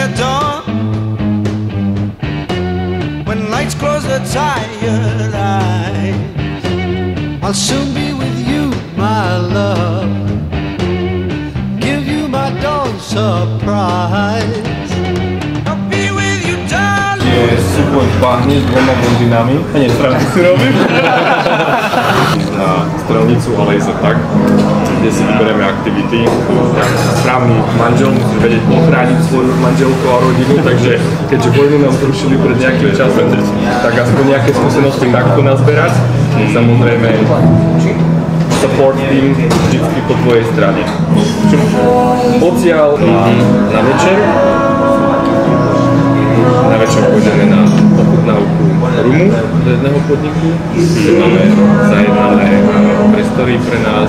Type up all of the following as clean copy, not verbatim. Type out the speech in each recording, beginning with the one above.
at dawn, when lights close the tired eyes, I'll soon be with you, my love, give you my dawn surprise. I'll be with you, darling. Je súboj v bahne s dvoma blondinami. Nie, strelnicu si robím. Na strelnicu, ale je to tak, kde si vyberieme aktivity. Správny manžel musí vedieť ochrániť svoju manželku a rodinu, takže keďže vojnu nám zrušili pred nejakým časom, tak aspoň nejaké skúsenosti takto nazberať. Samozrejme, support team vždycky po tvojej strane. Odtiaľ na večer. Na večer pôjdeme na ochutnávku rumu do jedného podniku, kde máme zajednané priestory pre nás,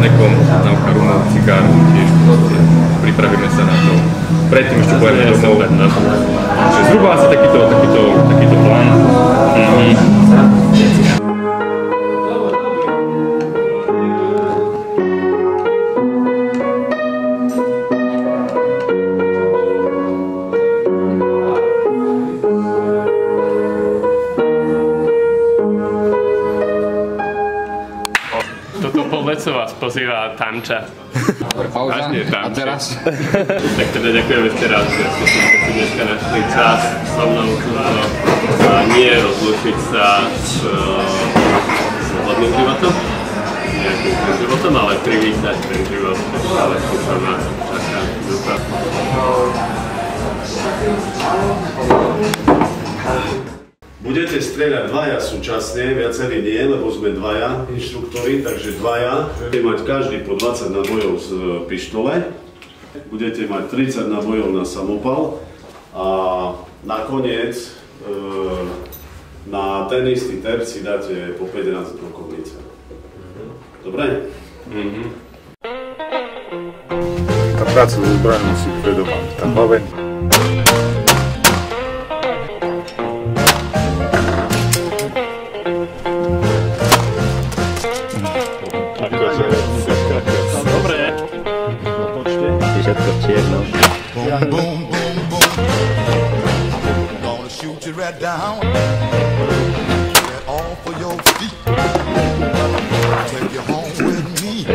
snakom, ochutnávka rumu, cigár, tiež pripravíme sa na to. Predtým ešte pôjdeme domov. Takže zhruba asi takýto plán. Toto Polveco vás pozýva tanča. Pauza. A teraz? Tak teda ďakujem ešte raz, že ste si dneska našli čas so mnou tuto nie rozlučiť sa s hodným životom, nejakým životom, ale privítať ten život, ale čo nás čaká. Budete strieľať dvaja súčasne, viacerí nie, lebo sme dvaja inštruktori, takže dvaja. Budete mať každý po 20 nabojov z pištole, budete mať 30 nabojov na samopal a nakoniec na ten istý terč si dáte po 15 brokovnice. Dobre? Tá práca so zbraňou musí byť vedomá, tá hlave. Všetko čierno. Boom, boom, boom, boom. I'm gonna shoot you right down. Get off of your feet. Take you home with me.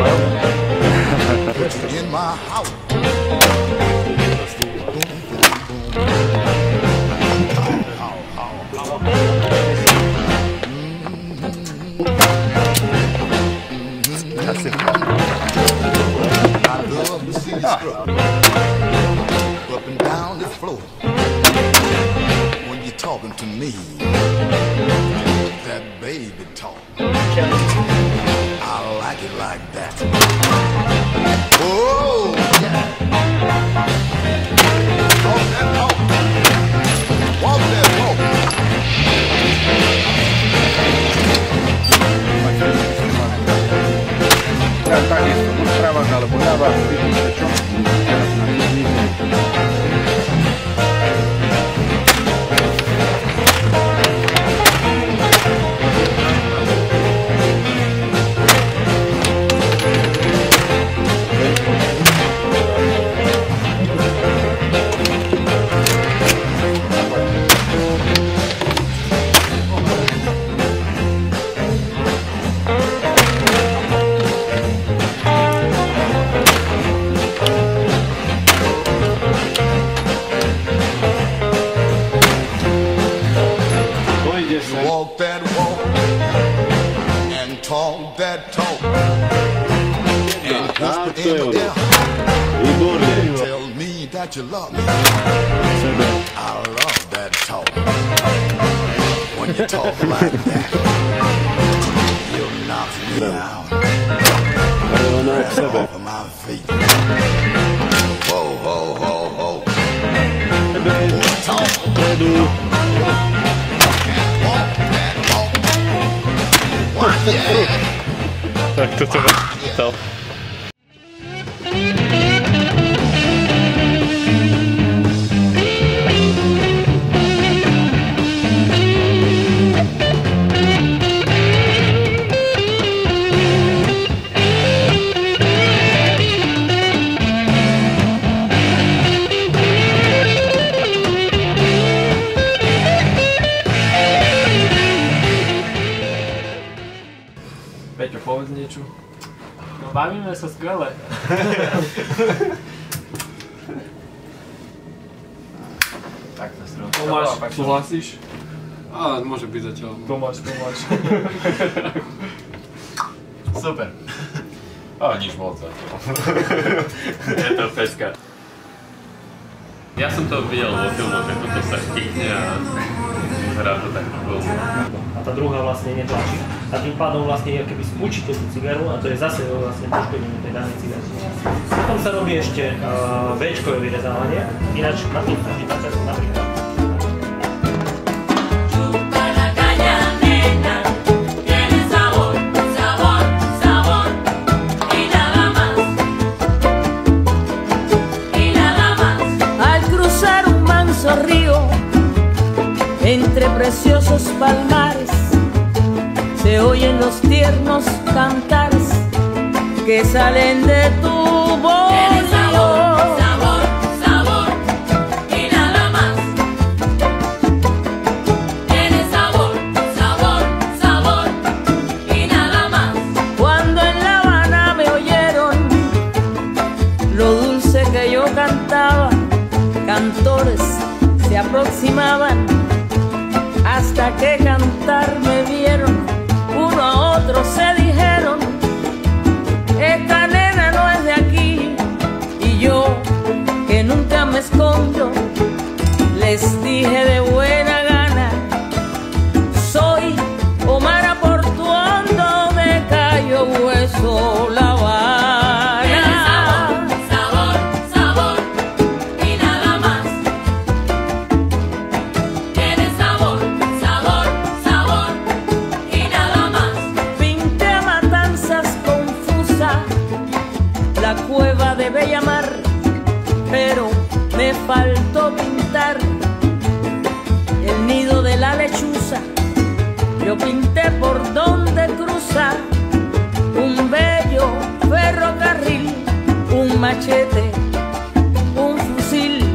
Put you in my house. Boom, boom, boom. I love to see you strut up and down the floor when you're talking to me. That baby talk, I like it like that. Oh, yeah. Talk that talk, walk that walk. Takisto, buď pravák alebo ľavák, vidíte čo? Teraz na Walk that walk and talk that talk and whisper in my ear. Tell me that you love me. I love that talk. When you talk like that, you knock me out. Right off of my feet. Whoa, whoa, whoa, whoa. Talk. Tak toto to. bavíme sa skvele. Tomáš, súhlasíš? Ale môže byť zatiaľ. Tomáš. Super. Ale nič moc zatiaľ. Je to pecka. Ja som to videl vo filmoch, ako to sa štíkne a vyzerá to tak cool. A tá druhá vlastne netlačí. A tým pádom vlastne keby spúčite tú cigaru a to je zase vlastne poškodenie tej danej cigary. Potom sa robí ešte V-čkové vyrezávanie, ináč na tým stačí napríklad. Entre preciosos palmares se oyen los tiernos cantares que salen de tu voz. Tiene sabor, sabor, sabor y nada más. Tiene sabor, sabor, sabor y nada más. Cuando en La Habana me oyeron lo dulce que yo cantaba, cantores se aproximaban hasta que cantar me vieron, uno a otro se dijeron, esta nena no es de aquí, y yo, que nunca me escondo, les dije de buena gana, soy Omar Portuondo de Cayo Hueso, La Habana. Bella Mar, pero me faltó pintar el nido de la lechuza. Yo pinté por donde cruza un bello ferrocarril, un machete, un fusil,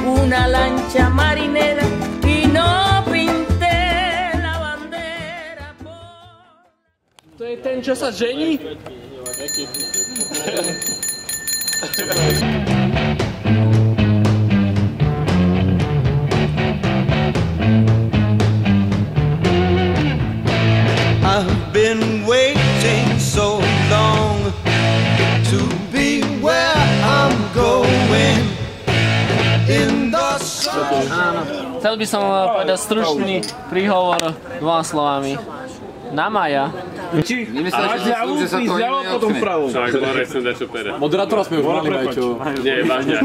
una lancha marinera y no pinté la bandera. To je ten, čo sa žení? I've been waiting so long to be where I'm going in the sun. Áno, chcel by som povedať stručný príhovor dvoma slovami. Na Maja. Zľavo, potom vpravo. Však Marek som dačo pere. Moderátora sme už mali, Majčo. Nie, vážne,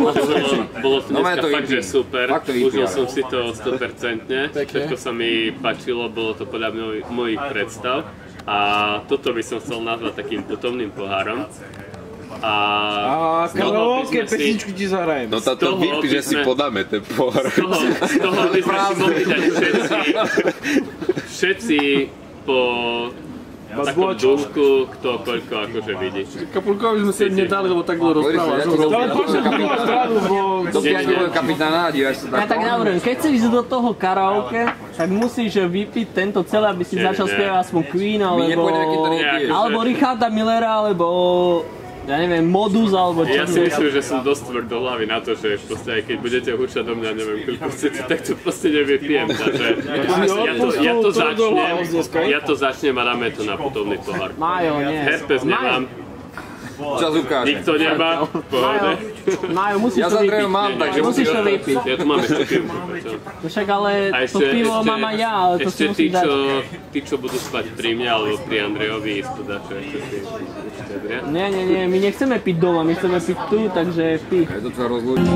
bolo to dneska fakt, že super. Užil som si to 100%. Všetko sa mi páčilo, bolo to podľa mojich predstav. A toto by som chcel nazvať takým putovným pohárom. A karaoke pesničku ti zahrajem. No táto vypí, že si podáme ten pohár. Z toho by sme si mohli dať všetci po takom dúšku, kto koľko akože vidí. Kapulkovi sme si nedali, lebo tak dlho rozprávaš. Ale poďme na druhú stranu, bo... Kapitána, dívaš sa Ja tak navrhujem, keď chceš ísť do toho karaoke, tak musíš vypiť tento celé, aby si začal spievať aspoň Queen, alebo Richarda Millera, alebo... ja neviem, Modus alebo čo. Ja si myslím, že som dosť tvrdý hlavy na to, že proste aj keď budete húčať do mňa, neviem, koľko chcete, tak to proste nevypijem. Takže ja to začnem a dáme to na putovný pohár. Majo, nie. Herpes nemám. Čas ukáže. Nikto nemá. Majo, musíš to vypiť. Musíš to vypiť. Ja tu mám ešte pivo. Však ale to pivo mám aj ja, ale to si musíš dať. Tí, čo budú spať pri mňa alebo pri Andrejovi, ísť dačo, ako si určite bria. Nie, my nechceme piť doma, my chceme piť tu, takže pí. Je to tvoja rozlúčka.